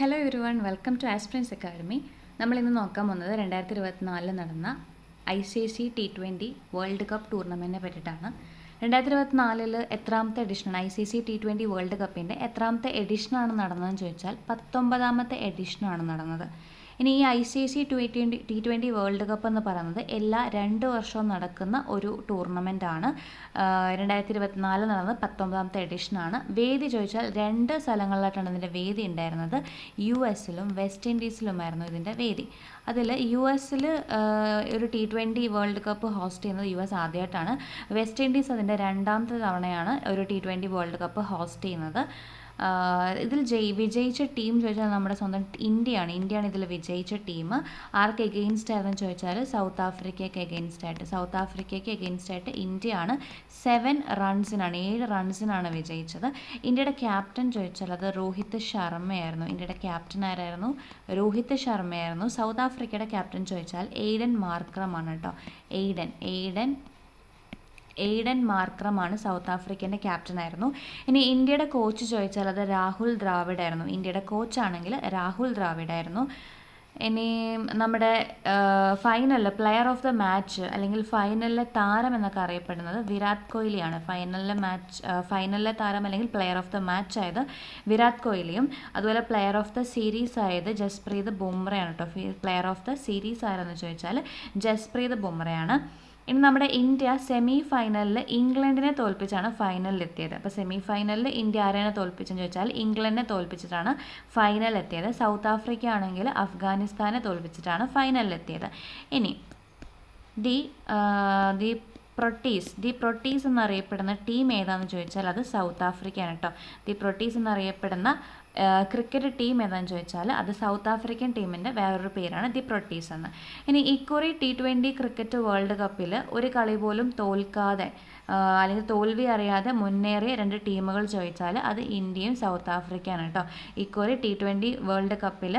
Hello everyone, welcome to aspirants academy. നമ്മളിന്ന് നോക്കാൻ പോകുന്നത് 2024 നടന്ന ICC T20 വേൾഡ് കപ്പ് ടൂർണമെൻറ്റിനെ പറ്റിയിട്ടാണ്. 2024 എത്രാമത്തെ എഡിഷനാണ് ICC T20 വേൾഡ് കപ്പിൻ്റെ എത്രാമത്തെ എഡിഷനാണ് നടന്നതെന്ന് ചോദിച്ചാൽ 19ാമത്തെ എഡിഷനാണ് നടന്നത്. ഇനി ഈ ICC T20 വേൾഡ് കപ്പ് എന്ന് പറയുന്നത് എല്ലാ 2 വർഷവും നടക്കുന്ന ഒരു ടൂർണമെൻറ്റാണ്. 2024 നടന്നത് 19ാമത്തെ എഡിഷനാണ്. വേദി ചോദിച്ചാൽ 2 സ്ഥലങ്ങളിലായിട്ടാണ് ഇതിൻ്റെ വേദി ഉണ്ടായിരുന്നത്. US-ലും വെസ്റ്റ് ഇൻഡീസിലുമായിരുന്നു ഇതിൻ്റെ വേദി. അതിൽ US-ൽ ഒരു T20 വേൾഡ് കപ്പ് ഹോസ്റ്റ് ചെയ്യുന്നത് US ആദ്യമായിട്ടാണ്. വെസ്റ്റ് ഇൻഡീസ് അതിൻ്റെ 2ാമത്തെ തവണയാണ് ഒരു T20 വേൾഡ് കപ്പ് ഹോസ്റ്റ് ചെയ്യുന്നത്. ഇതിൽ വിജയിച്ച ടീം ചോദിച്ചാൽ നമ്മുടെ സ്വന്തം ഇന്ത്യയാണ് ഇതിൽ വിജയിച്ച ടീം. ആർക്ക് എഗെയിൻസ്റ്റ് ആയിരുന്നു ചോദിച്ചാൽ സൗത്ത് ആഫ്രിക്കയ്ക്ക് എഗെയിൻസ്റ്റ് ആയിട്ട് ഇന്ത്യയാണ് 7 റൺസിനാണ് വിജയിച്ചത്. ഇന്ത്യയുടെ ക്യാപ്റ്റൻ ചോദിച്ചാൽ അത് രോഹിത് ശർമ്മയായിരുന്നു. ഇന്ത്യയുടെ ക്യാപ്റ്റൻ ആരായിരുന്നു? രോഹിത് ശർമ്മയായിരുന്നു. സൗത്ത് ആഫ്രിക്കയുടെ ക്യാപ്റ്റൻ ചോദിച്ചാൽ എയ്ഡൻ മാർക്രമാണ് കേട്ടോ. എയ്ഡൻ മാർക്രമാണ് സൗത്ത് ആഫ്രിക്കൻ്റെ ക്യാപ്റ്റനായിരുന്നു. ഇനി ഇന്ത്യയുടെ കോച്ച് ചോദിച്ചാൽ അത് രാഹുൽ ദ്രാവിഡ് ആയിരുന്നു. ഇന്ത്യയുടെ കോച്ചാണെങ്കിൽ രാഹുൽ ദ്രാവിഡ് ആയിരുന്നു. ഇനി നമ്മുടെ ഫൈനലിൽ പ്ലെയർ ഓഫ് ദ മാച്ച് അല്ലെങ്കിൽ ഫൈനലിലെ താരം എന്നൊക്കെ അറിയപ്പെടുന്നത് വിരാട് കോഹ്ലിയാണ്. ഫൈനലിലെ താരം അല്ലെങ്കിൽ പ്ലെയർ ഓഫ് ദ മാച്ച് ആയത് വിരാട് കോഹ്ലിയും അതുപോലെ പ്ലെയർ ഓഫ് ദ സീരീസ് ആയത് ജസ്പ്രീത് ബുംറയാണ് കേട്ടോ. പ്ലെയർ ഓഫ് ദ സീരീസ് ആരെന്ന് ചോദിച്ചാൽ ജസ്പ്രീത് ബുംറയാണ്. ഇനി നമ്മുടെ ഇന്ത്യ സെമി ഫൈനലിൽ ഇംഗ്ലണ്ടിനെ തോൽപ്പിച്ചാണ് ഫൈനലിലെത്തിയത്. അപ്പോൾ സെമി ഫൈനലിൽ ഇന്ത്യ ആരെയാണ് തോൽപ്പിച്ചെന്ന് ചോദിച്ചാൽ ഇംഗ്ലണ്ടിനെ തോൽപ്പിച്ചിട്ടാണ് ഫൈനലിലെത്തിയത്. സൗത്ത് ആഫ്രിക്ക ആണെങ്കിൽ അഫ്ഗാനിസ്ഥാനെ തോൽപ്പിച്ചിട്ടാണ് ഫൈനലിലെത്തിയത്. ഇനി ദി പ്രൊട്ടീസ് എന്നറിയപ്പെടുന്ന ടീം ഏതാണെന്ന് ചോദിച്ചാൽ അത് സൗത്ത് ആഫ്രിക്കയാണ് കേട്ടോ. ദി പ്രൊട്ടീസ് എന്നറിയപ്പെടുന്ന ക്രിക്കറ്റ് ടീം ഏതാണെന്ന് ചോദിച്ചാൽ അത് സൗത്ത് ആഫ്രിക്കൻ ടീമിൻ്റെ വേറൊരു പേരാണ് ദി പ്രൊട്ടീസ് എന്ന്. ഇനി ഇക്കുറി T20 ക്രിക്കറ്റ് വേൾഡ് കപ്പിൽ ഒരു കളി പോലും തോൽക്കാതെ അല്ലെങ്കിൽ തോൽവി അറിയാതെ മുന്നേറിയ 2 ടീമുകൾ ചോദിച്ചാൽ അത് ഇന്ത്യയും സൗത്ത് ആഫ്രിക്കയാണ് കേട്ടോ. ഇക്കുറി T20 വേൾഡ് കപ്പിൽ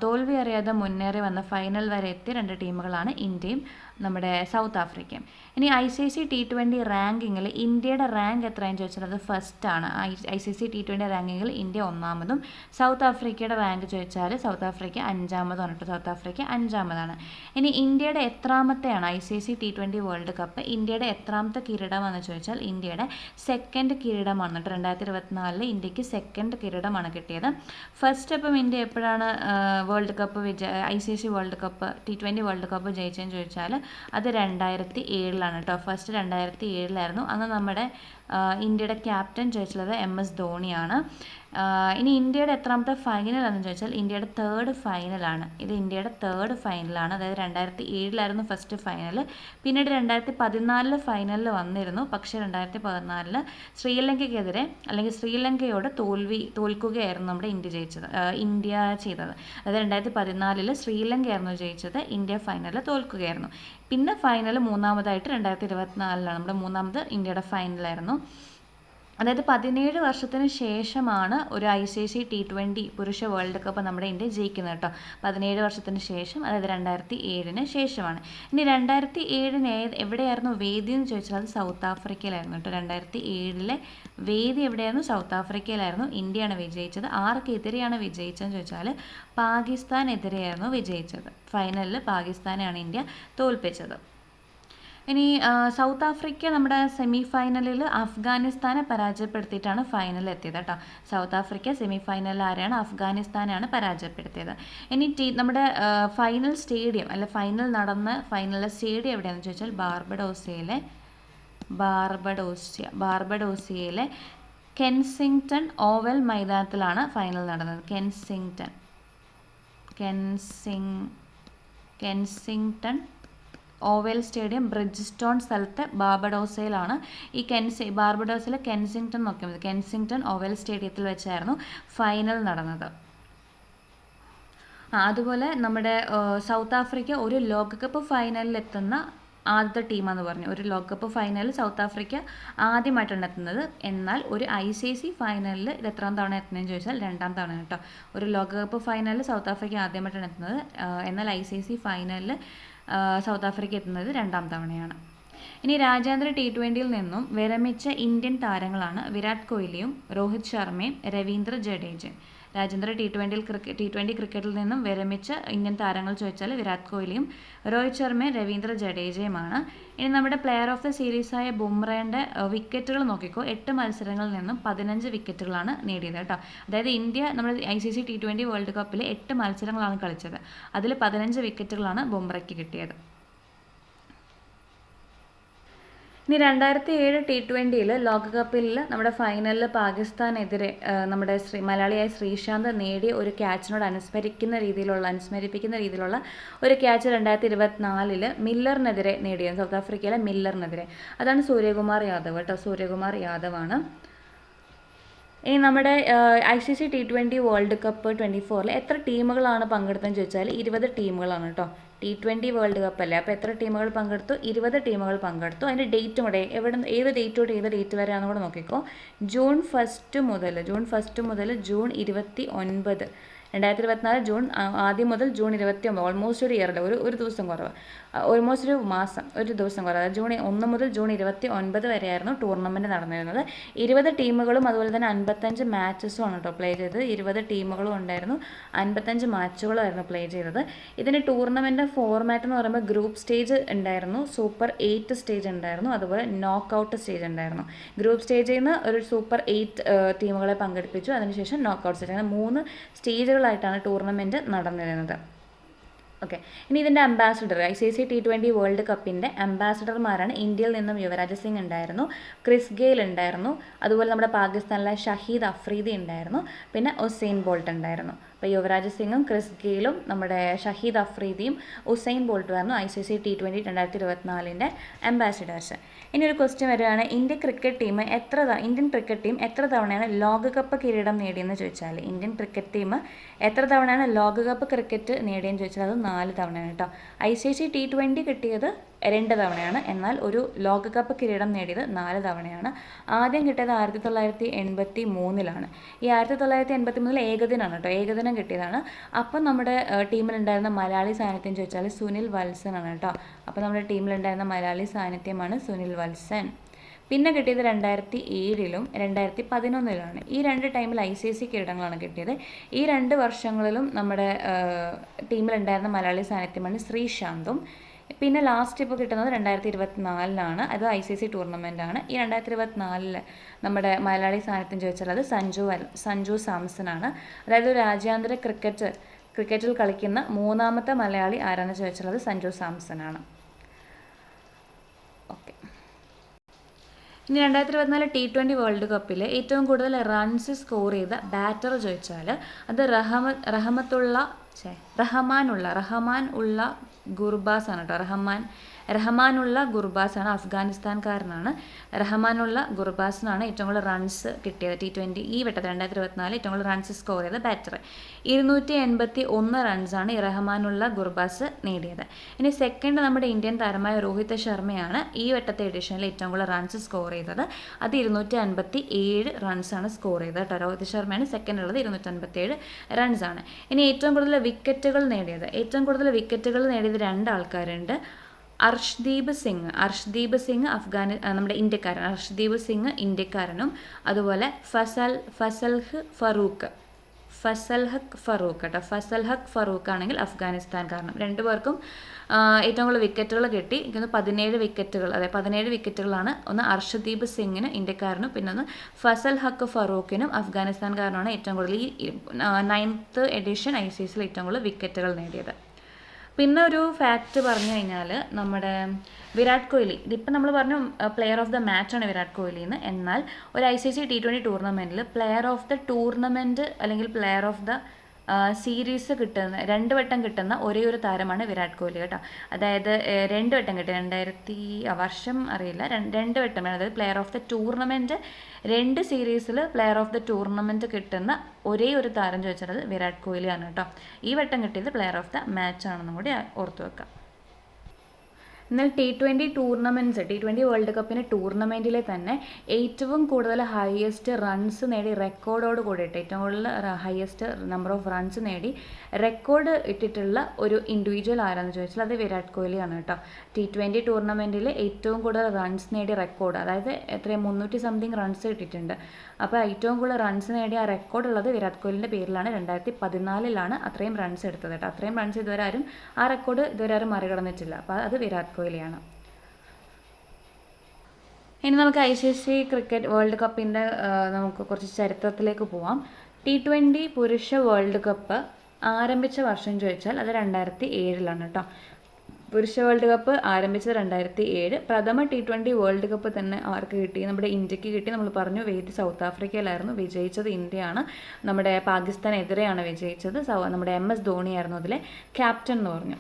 തോൽവി അറിയാതെ മുന്നേറി വന്ന ഫൈനൽ വരെ എത്തിയ 2 ടീമുകളാണ് ഇന്ത്യയും നമ്മുടെ സൗത്ത് ആഫ്രിക്കയും. ഇനി ICC T20 റാങ്കിങ്ങിൽ ഇന്ത്യയുടെ റാങ്ക് എത്രയെന്ന് ചോദിച്ചാൽ അത് ഫസ്റ്റാണ്. ICC T20 റാങ്കിങ്ങിൽ ഇന്ത്യ 1ാമതും സൗത്ത് ആഫ്രിക്കയുടെ റാങ്ക് ചോദിച്ചാൽ സൗത്ത് ആഫ്രിക്ക 5ാമതാണ് കേട്ടോ. സൗത്ത് ആഫ്രിക്ക 5ാമതാണ്. ഇനി ഇന്ത്യയുടെ എത്രാമത്തെയാണ് ICC T20 വേൾഡ് കപ്പ്? ഇന്ത്യയുടെ എത്രാമത്തെ കിരീടമാണെന്ന് ചോദിച്ചാൽ ഇന്ത്യയുടെ 2nd കിരീടമാണ് കേട്ടോ. 2024 ഇന്ത്യക്ക് 2nd കിരീടമാണ് കിട്ടിയത്. ഫസ്റ്റ് അപ്പം ഇന്ത്യ എപ്പോഴാണ് World Cup ICC World Cup T20 World Cup ജയിച്ചതെന്ന് ചോദിച്ചാൽ അത് 2007 കേട്ടോ. ഫസ്റ്റ് 2007 അന്ന് നമ്മുടെ ഇന്ത്യയുടെ ക്യാപ്റ്റൻ ചോദിച്ചത് MS ധോണിയാണ്. ഇനി ഇന്ത്യയുടെ എത്രാമത്തെ ഫൈനലാണെന്ന് ചോദിച്ചാൽ ഇന്ത്യയുടെ 3rd ഫൈനലാണ്. ഇത് ഇന്ത്യയുടെ 3rd ഫൈനലാണ്. അതായത് 2007 ഫസ്റ്റ് ഫൈനൽ. പിന്നീട് 2014 ഫൈനലിൽ വന്നിരുന്നു. പക്ഷേ 2014 ശ്രീലങ്കയ്ക്കെതിരെ അല്ലെങ്കിൽ ശ്രീലങ്കയോട് തോൽക്കുകയായിരുന്നു നമ്മുടെ ഇന്ത്യ ചെയ്തത്. അതായത് 2014 ശ്രീലങ്കയായിരുന്നു ജയിച്ചത്. ഇന്ത്യ ഫൈനലിൽ തോൽക്കുകയായിരുന്നു. പിന്നെ ഫൈനൽ 3ാമതായിട്ട് 2024 നമ്മുടെ 3ാമത് ഇന്ത്യയുടെ ഫൈനലായിരുന്നു. അതായത് 17 വർഷത്തിന് ശേഷമാണ് ഒരു ICC T20 പുരുഷ വേൾഡ് കപ്പ് നമ്മുടെ ഇന്ത്യ ജയിക്കുന്നത് കേട്ടോ. 17 വർഷത്തിന് ശേഷം, അതായത് 2007 ശേഷമാണ്. ഇനി 2007 എവിടെയായിരുന്നു വേദി എന്ന് ചോദിച്ചാൽ അത് സൗത്ത് ആഫ്രിക്കയിലായിരുന്നു കേട്ടോ. 2007 വേദി എവിടെയായിരുന്നു? സൗത്ത് ആഫ്രിക്കയിലായിരുന്നു. ഇന്ത്യയാണ് വിജയിച്ചത്. ആർക്കെതിരെയാണ് വിജയിച്ചതെന്ന് ചോദിച്ചാൽ പാകിസ്ഥാനെതിരെയായിരുന്നു വിജയിച്ചത്. ഫൈനലിൽ പാകിസ്ഥാനെയാണ് ഇന്ത്യ തോൽപ്പിച്ചത്. ഇനി സൗത്ത് ആഫ്രിക്ക നമ്മുടെ സെമി ഫൈനലിൽ അഫ്ഗാനിസ്ഥാനെ പരാജയപ്പെടുത്തിയിട്ടാണ് ഫൈനലിൽ എത്തിയത് കേട്ടോ. സൗത്ത് ആഫ്രിക്ക സെമി ഫൈനലിൽ ആരെയാണ്? അഫ്ഗാനിസ്ഥാനാണ് പരാജയപ്പെടുത്തിയത്. ഇനി നമ്മുടെ ഫൈനൽ സ്റ്റേഡിയം അല്ല ഫൈനൽ നടന്ന ഫൈനലിലെ സ്റ്റേഡിയം എവിടെയാണെന്ന് ചോദിച്ചാൽ ബാർബഡോസിയയിലെ കെൻസിങ്ടൺ ഓവൽ മൈതാനത്തിലാണ് ഫൈനൽ നടന്നത്. കെൻസിങ്ടൺ ഓവൽ സ്റ്റേഡിയം ബ്രിഡ്ജ്സ്റ്റോൺ സ്ഥലത്ത് ബാർബഡോസിലാണ്. ഈ ബാർബഡോസിലെ കെൻസിങ്ടൺ നോക്കിയാൽ മതി. കെൻസിങ്ടൺ ഓവൽ സ്റ്റേഡിയത്തിൽ വെച്ചായിരുന്നു ഫൈനൽ നടന്നത്. അതുപോലെ നമ്മുടെ സൗത്ത് ആഫ്രിക്ക ഒരു ലോകകപ്പ് ഫൈനലിൽ എത്തുന്ന ആദ്യത്തെ ടീമാണെന്ന് പറഞ്ഞു. ഒരു ലോകകപ്പ് ഫൈനലിൽ സൗത്ത് ആഫ്രിക്ക ആദ്യമായിട്ടാണ് എത്തുന്നത്. എന്നാൽ ഒരു ICC ഫൈനലിൽ ഇത് എത്രാം തവണ എത്തുന്നതെന്ന് ചോദിച്ചാൽ 2ാം തവണ കേട്ടോ. ഒരു ലോകകപ്പ് ഫൈനലിൽ സൗത്ത് ആഫ്രിക്ക ആദ്യമായിട്ടാണ് എത്തുന്നത്. എന്നാൽ ICC ഫൈനലിൽ സൗത്ത് ആഫ്രിക്ക എത്തുന്നത് 2ാം തവണയാണ്. ഇനി രാജ്യാന്തര T20 നിന്നും വിരമിച്ച ഇന്ത്യൻ താരങ്ങളാണ് വിരാട് കോഹ്ലിയും രോഹിത് ശർമ്മയും രവീന്ദ്ര ജഡേജയും. രാജ്യാന്തര T20 ക്രിക്കറ്റിൽ നിന്നും വിരമിച്ച ഇന്ത്യൻ താരങ്ങൾ ചോദിച്ചാൽ വിരാട് കോഹ്ലിയും രോഹിത് ശർമ്മയും രവീന്ദ്ര ജഡേജയുമാണ്. ഇനി നമ്മുടെ പ്ലെയർ ഓഫ് ദ സീരീസായ ബുംറയുടെ വിക്കറ്റുകൾ നോക്കിക്കോ. 8 മത്സരങ്ങളിൽ നിന്നും 15 വിക്കറ്റുകളാണ് നേടിയത് കേട്ടോ. അതായത് ഇന്ത്യ നമ്മുടെ ICC T20 വേൾഡ് കപ്പിൽ 8 മത്സരങ്ങളാണ് കളിച്ചത്. അതിൽ 15 വിക്കറ്റുകളാണ് ബുംറയ്ക്ക് കിട്ടിയത്. ഇനി 2007 T20 ലോകകപ്പിൽ നമ്മുടെ ഫൈനലിൽ പാകിസ്ഥാനെതിരെ നമ്മുടെ മലയാളിയായ ശ്രീശാന്ത് നേടിയ ഒരു ക്യാച്ചിനോട് അനുസ്മരിപ്പിക്കുന്ന രീതിയിലുള്ള ഒരു ക്യാച്ച് 2024 മില്ലറിനെതിരെ നേടിയത്, സൗത്ത് ആഫ്രിക്കയിലെ മില്ലറിനെതിരെ. അതാണ് സൂര്യകുമാർ യാദവ് കേട്ടോ. സൂര്യകുമാർ യാദവാണ്. ഇനി നമ്മുടെ ICC T20 വേൾഡ് കപ്പ് 24 എത്ര ടീമുകളാണ് പങ്കെടുത്തതെന്ന് ചോദിച്ചാൽ 20 ടീമുകളാണ് കേട്ടോ. T20 വേൾഡ് കപ്പ് അല്ലേ, അപ്പോൾ എത്ര ടീമുകൾ പങ്കെടുത്തു? 20 ടീമുകൾ പങ്കെടുത്തു. അതിൻ്റെ ഡേറ്റും കൂടെ ഏത് ഡേറ്റ് തൊട്ട് ഏത് ഡേറ്റ് വരെയാണെന്ന് കൂടെ നോക്കിക്കോ. ജൂൺ 1 മുതൽ ജൂൺ 29, 2024 ജൂൺ ആദ്യം മുതൽ ജൂൺ 29, ഓൾമോസ്റ്റ് ഒരു ഇയറിൽ ഒരു ദിവസം കുറവ്, ഓൾമോസ്റ്റ് ഒരു മാസം, ഒരു ദിവസം കുറവ്. അതായത് ജൂൺ 1 മുതൽ ജൂൺ 29 വരെയായിരുന്നു ടൂർണമെൻറ്റ് നടന്നിരുന്നത്. 20 ടീമുകളും അതുപോലെ തന്നെ 55 മാച്ചസും ആണ് കേട്ടോ പ്ലേ ചെയ്തത്. 20 ടീമുകളും ഉണ്ടായിരുന്നു, 55 മാച്ചുകളുമായിരുന്നു പ്ലേ ചെയ്തത്. ഇതിന് ടൂർണമെൻറ്റ് ഫോർമാറ്റ് എന്ന് പറയുമ്പോൾ ഗ്രൂപ്പ് സ്റ്റേജ് ഉണ്ടായിരുന്നു, സൂപ്പർ 8 സ്റ്റേജ് ഉണ്ടായിരുന്നു, അതുപോലെ നോക്ക് ഔട്ട് സ്റ്റേജ് ഉണ്ടായിരുന്നു. ഗ്രൂപ്പ് സ്റ്റേജിൽ നിന്ന് ഒരു സൂപ്പർ 8 ടീമുകളെ പങ്കെടുപ്പിച്ചു. അതിനുശേഷം നോക്ക് ഔട്ട് സ്റ്റേജ്, അങ്ങനെ 3 സ്റ്റേജുകളായിട്ടാണ് ടൂർണമെൻറ്റ് നടന്നിരുന്നത്. ഓക്കെ. ഇനി ഇതിൻ്റെ അംബാസിഡർ, ICC T20 വേൾഡ് കപ്പിൻ്റെ അംബാസിഡർമാരാണ് ഇന്ത്യയിൽ നിന്നും യുവരാജ് സിംഗ് ഉണ്ടായിരുന്നു, ക്രിസ് ഗെയിൽ ഉണ്ടായിരുന്നു, അതുപോലെ നമ്മുടെ പാകിസ്ഥാനിലെ ഷഹീദ് അഫ്രീദി ഉണ്ടായിരുന്നു, പിന്നെ ഉസൈൻ ബോൾട്ട് ഉണ്ടായിരുന്നു. അപ്പോൾ യുവരാജ് സിംഗും ക്രിസ് ഗെയിലും നമ്മുടെ ഷഹീദ് അഫ്രീദിയും ഉസൈൻ ബോൾട്ടുമായിരുന്നു ICC T20 2024 അംബാസിഡേഴ്സ്. ഇനി ഒരു ക്വസ്റ്റ്യൻ വരികയാണ്, ഇന്ത്യൻ ക്രിക്കറ്റ് ടീം എത്ര തവണയാണ് ലോകകപ്പ് കിരീടം നേടിയെന്ന് ചോദിച്ചാൽ, ഇന്ത്യൻ ക്രിക്കറ്റ് ടീം എത്ര തവണയാണ് ലോകകപ്പ് ക്രിക്കറ്റ് നേടിയെന്ന് ചോദിച്ചാൽ അത് 4 തവണയാണ് കേട്ടോ. ICC T20 കിട്ടിയത് 2 തവണയാണ്, എന്നാൽ ഒരു ലോകകപ്പ് കിരീടം നേടിയത് 4 തവണയാണ്. ആദ്യം കിട്ടിയത് 1983 ഈ 1983 ഏകദിനാണ് കേട്ടോ, ഏകദിനം കിട്ടിയതാണ്. അപ്പം നമ്മുടെ ടീമിലുണ്ടായിരുന്ന മലയാളി സാന്നിധ്യം ചോദിച്ചാൽ സുനിൽ വത്സൻ ആണ് കേട്ടോ. അപ്പോൾ നമ്മുടെ ടീമിലുണ്ടായിരുന്ന മലയാളി സാന്നിധ്യമാണ് സുനിൽ വത്സൻ. പിന്നെ കിട്ടിയത് 2007 2011 ഈ 2 ടൈമിൽ ICC കിരീടങ്ങളാണ് കിട്ടിയത്. ഈ 2 വർഷങ്ങളിലും നമ്മുടെ ടീമിലുണ്ടായിരുന്ന മലയാളി സാന്നിധ്യമാണ് ശ്രീശാന്തും. പിന്നെ ലാസ്റ്റ് ഇപ്പോൾ കിട്ടുന്നത് 2024 അത് ICC ടൂർണമെൻറ്റാണ്. ഈ 2024 നമ്മുടെ മലയാളി സാന്നിധ്യം ചോദിച്ചാൽ അത് സഞ്ജു സാംസനാണ്. അതായത് രാജ്യാന്തര ക്രിക്കറ്റിൽ കളിക്കുന്ന 3ാമത്തെ മലയാളി ആരാണെന്ന് ചോദിച്ചാൽ അത് സഞ്ജു സാംസനാണ്. ഓക്കെ. ഇനി 2024 T20 വേൾഡ് കപ്പിൽ ഏറ്റവും കൂടുതൽ റൺസ് സ്കോർ ചെയ്ത ബാറ്റർ ചോദിച്ചാൽ അത് റഹ്മാനുള്ള ഗുർബാസ് ആണ് കേട്ടോ. റഹ്മാനുള്ള ഗുർബാസ് ആണ്, അഫ്ഗാനിസ്ഥാൻകാരനാണ്. റഹ്മാനുള്ള ഗുർബാസിനാണ് ഏറ്റവും കൂടുതൽ റൺസ് കിട്ടിയത് T20 ഈ വട്ടത്തിൽ 2024 ഏറ്റവും കൂടുതൽ റൺസ് സ്കോർ ചെയ്ത ബാറ്റർ. 281 റൺസാണ് ഈ റഹ്മാനുള്ള ഗുർബാസ് നേടിയത്. ഇനി സെക്കൻഡ് നമ്മുടെ ഇന്ത്യൻ താരമായ രോഹിത് ശർമ്മയാണ് ഈ വട്ടത്തെ എഡിഷനിൽ ഏറ്റവും കൂടുതൽ റൺസ് സ്കോർ ചെയ്തത്. അത് 257 റൺസാണ് സ്കോർ ചെയ്തത് കേട്ടോ. രോഹിത് ശർമ്മയാണ് സെക്കൻഡ് ഉള്ളത്, 257 റൺസാണ്. ഇനി ഏറ്റവും കൂടുതൽ വിക്കറ്റുകൾ നേടിയത് 2 ആൾക്കാരുണ്ട്. അർഷ്ദീപ് സിംഗ് നമ്മുടെ ഇന്ത്യക്കാരൻ, അർഷ്ദീപ് സിംഗ് ഇന്ത്യക്കാരനും, അതുപോലെ ഫസൽഹ് ഫറൂഖ് ആണെങ്കിൽ അഫ്ഗാനിസ്ഥാൻകാരനും. 2 പേർക്കും ഏറ്റവും കൂടുതൽ വിക്കറ്റുകൾ കിട്ടി. 17 വിക്കറ്റുകൾ, അതായത് 17 വിക്കറ്റുകളാണ്. ഒന്ന് അർഷ്ദീപ് സിംഗിന് ഇന്ത്യക്കാരനും, പിന്നെ ഒന്ന് ഫസൽഹക്ക് ഫറൂഖിനും അഫ്ഗാനിസ്ഥാൻകാരനാണ് ഏറ്റവും കൂടുതൽ ഈ 9th എഡിഷൻ ICCയിൽ ഏറ്റവും കൂടുതൽ വിക്കറ്റുകൾ നേടിയത്. പിന്നെ ഒരു ഫാക്റ്റ് പറഞ്ഞു കഴിഞ്ഞാൽ നമ്മുടെ വിരാട് കോഹ്ലി, ഇതിപ്പോൾ നമ്മൾ പറഞ്ഞു പ്ലെയർ ഓഫ് ദ മാച്ചാണ് വിരാട് കോഹ്ലി എന്ന്. എന്നാൽ ഒരു ICC T20 ടൂർണമെൻറ്റിൽ പ്ലെയർ ഓഫ് ദ ടൂർണമെൻറ്റ് അല്ലെങ്കിൽ പ്ലെയർ ഓഫ് ദ സീരീസ് കിട്ടുന്ന 2 വട്ടം കിട്ടുന്ന ഒരേ ഒരു താരമാണ് വിരാട് കോഹ്ലി കേട്ടോ. അതായത് 2 വട്ടം കിട്ടി, വർഷം അറിയില്ല, 2 വട്ടം, അതായത് പ്ലെയർ ഓഫ് ദ ടൂർണമെൻറ്റ് 2 സീരീസിൽ പ്ലെയർ ഓഫ് ദ ടൂർണമെൻറ്റ് കിട്ടുന്ന ഒരേ ഒരു താരം ചോദിച്ചാൽ അത് വിരാട് കോഹ്ലിയാണ് കേട്ടോ. ഈ വട്ടം കിട്ടിയത് പ്ലെയർ ഓഫ് ദ മാച്ച് ആണെന്നും കൂടി ഓർത്തു വെക്കാം. എന്നാൽ T20 വേൾഡ് കപ്പിന് ടൂർണമെൻറ്റിലെ തന്നെ ഏറ്റവും കൂടുതൽ ഹയസ്റ്റ് റൺസ് നേടി റെക്കോർഡോട് കൂടിയിട്ട് ഏറ്റവും കൂടുതൽ ഹയസ്റ്റ് നമ്പർ ഓഫ് റൺസ് നേടി റെക്കോർഡ് ഇട്ടിട്ടുള്ള ഒരു ഇൻഡിവിജ്വൽ ആരാണെന്ന് ചോദിച്ചാൽ അത് വിരാട് കോഹ്ലിയാണ് കേട്ടോ. T20 ടൂർണമെൻറ്റിൽ ഏറ്റവും കൂടുതൽ റൺസ് നേടിയ റെക്കോർഡ്, അതായത് എത്രയും 300 സംതിങ് റൺസ് കിട്ടിയിട്ടുണ്ട്. അപ്പോൾ ഏറ്റവും കൂടുതൽ റൺസ് നേടിയ ആ റെക്കോർഡ് ഉള്ളത് വിരാട് കോഹ്ലിൻ്റെ പേരിലാണ്. 2014 അത്രയും റൺസ് എടുത്തത് കേട്ടോ. അത്രയും റൺസ് ഇതുവരെ ആരും ആ റെക്കോർഡ് ഇതുവരെ ആരും മറികടന്നിട്ടില്ല. അപ്പോൾ അത് വിരാട് കോഹ്ലിയാണ്. ഇനി നമുക്ക് ICC ക്രിക്കറ്റ് വേൾഡ് കപ്പിൻ്റെ നമുക്ക് കുറച്ച് ചരിത്രത്തിലേക്ക് പോവാം. T20 പുരുഷ വേൾഡ് കപ്പ് ആരംഭിച്ച വർഷം ചോദിച്ചാൽ അത് 2007 കേട്ടോ. പുരുഷ വേൾഡ് കപ്പ് ആരംഭിച്ചത് 2007. പ്രഥമ T20 വേൾഡ് കപ്പ് തന്നെ ആർക്ക് കിട്ടി? നമ്മുടെ ഇന്ത്യക്ക് കിട്ടി. നമ്മൾ പറഞ്ഞു വേദി സൗത്ത് ആഫ്രിക്കയിലായിരുന്നു. വിജയിച്ചത് ഇന്ത്യയാണ്. നമ്മുടെ പാകിസ്ഥാനെതിരെയാണ് വിജയിച്ചത്. നമ്മുടെ MS ധോണിയായിരുന്നു അതിലെ ക്യാപ്റ്റൻ എന്ന് പറഞ്ഞു.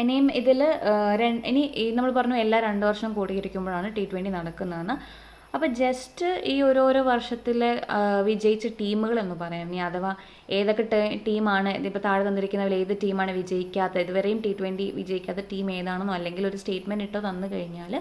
ഇനിയും ഇതിൽ നമ്മൾ പറഞ്ഞു എല്ലാ 2 വർഷം കൂടിയിരിക്കുമ്പോഴാണ് T20 നടക്കുന്നതെന്ന്. അപ്പോൾ ജസ്റ്റ് ഈ ഓരോരോ വർഷത്തിലെ വിജയിച്ച ടീമുകളെന്ന് പറയാം. ഇനി അഥവാ ഏതൊക്കെ ടീമാണ് ഇതിപ്പോൾ താഴെ തന്നിരിക്കുന്നതിൽ ഏത് ടീമാണ് വിജയിക്കാത്തത്, ഇതുവരെയും T20 വിജയിക്കാത്ത ടീം ഏതാണെന്നോ അല്ലെങ്കിൽ ഒരു സ്റ്റേറ്റ്മെൻറ്റ് ഇട്ടോ തന്നു കഴിഞ്ഞാൽ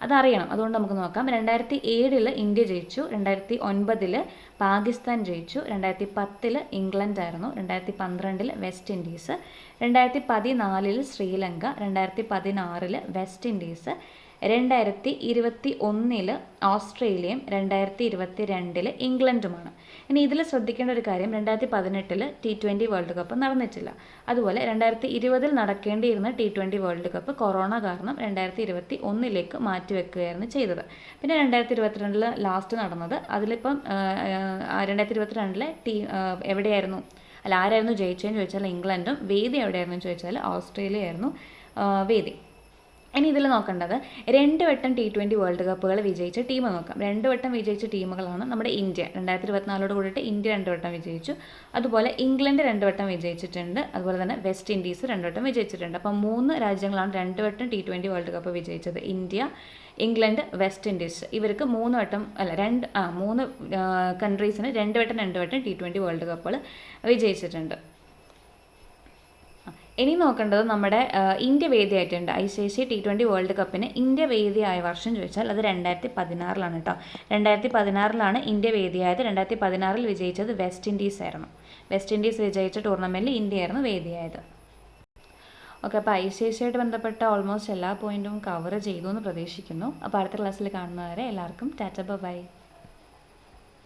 അതറിയണം. അതുകൊണ്ട് നമുക്ക് നോക്കാം. 2007 ഇന്ത്യ ജയിച്ചു, 2009 പാകിസ്ഥാൻ ജയിച്ചു, 2010 ഇംഗ്ലണ്ടായിരുന്നു, 2012 west Indies, 2014 Sri Lanka, 2016 west Indies, 2021 ഓസ്ട്രേലിയയും 2022 ഇംഗ്ലണ്ടുമാണ്. ഇനി ഇതിൽ ശ്രദ്ധിക്കേണ്ട ഒരു കാര്യം, 2018 T20 വേൾഡ് കപ്പ് നടന്നിട്ടില്ല. അതുപോലെ 2020 നടക്കേണ്ടിയിരുന്ന T20 വേൾഡ് കപ്പ് കൊറോണ കാരണം 2021 മാറ്റിവെക്കുകയായിരുന്നു ചെയ്തത്. പിന്നെ 2022 ലാസ്റ്റ് നടന്നത്. അതിലിപ്പം 2022 എവിടെയായിരുന്നു ആരായിരുന്നു ജയിച്ചതെന്ന് ചോദിച്ചാൽ ഇംഗ്ലണ്ടും, വേദി എവിടെയായിരുന്നു ചോദിച്ചാൽ ഓസ്ട്രേലിയ ആയിരുന്നു വേദി. ഇനി ഇതിൽ നോക്കേണ്ടത് 2 വട്ടം T20 വേൾഡ് കപ്പുകൾ വിജയിച്ച ടീം നോക്കാം. 2 വട്ടം വിജയിച്ച ടീമുകളാണ് നമ്മുടെ ഇന്ത്യ. 2024 കൂടിയിട്ട് ഇന്ത്യ 2 വട്ടം വിജയിച്ചു. അതുപോലെ ഇംഗ്ലണ്ട് 2 വട്ടം വിജയിച്ചിട്ടുണ്ട്. അതുപോലെ തന്നെ വെസ്റ്റ് ഇൻഡീസ് 2 വട്ടം വിജയിച്ചിട്ടുണ്ട്. അപ്പം 3 രാജ്യങ്ങളാണ് 2 വട്ടം T20 വേൾഡ് കപ്പ് വിജയിച്ചത്. India, England, west Indies. ഇവർക്ക് 3 വട്ടം 3 കൺട്രീസിന് 2 വട്ടം T20 വേൾഡ് കപ്പുകൾ വിജയിച്ചിട്ടുണ്ട്. ഇനി നോക്കേണ്ടത് നമ്മുടെ ഇന്ത്യ വേദിയായിട്ടുണ്ട്. ICC T20 വേൾഡ് കപ്പിന് ഇന്ത്യ വേദിയായ വർഷം ചോദിച്ചാൽ അത് 2016 കേട്ടോ. 2016 ഇന്ത്യ വേദിയായത്. 2016 വിജയിച്ചത് വെസ്റ്റ് ഇൻഡീസ് ആയിരുന്നു. വെസ്റ്റ് ഇൻഡീസ് വിജയിച്ച ടൂർണമെൻറ്റിൽ ഇന്ത്യയായിരുന്നു വേദിയായത്. ഓക്കെ, അപ്പോൾ ICC ആയിട്ട് ബന്ധപ്പെട്ട ഓൾമോസ്റ്റ് എല്ലാ പോയിൻറ്റും കവർ ചെയ്തു എന്ന് പ്രതീക്ഷിക്കുന്നു. അപ്പോൾ അടുത്ത ക്ലാസ്സിൽ കാണുന്നവരെ എല്ലാവർക്കും ടാറ്റ ബൈ.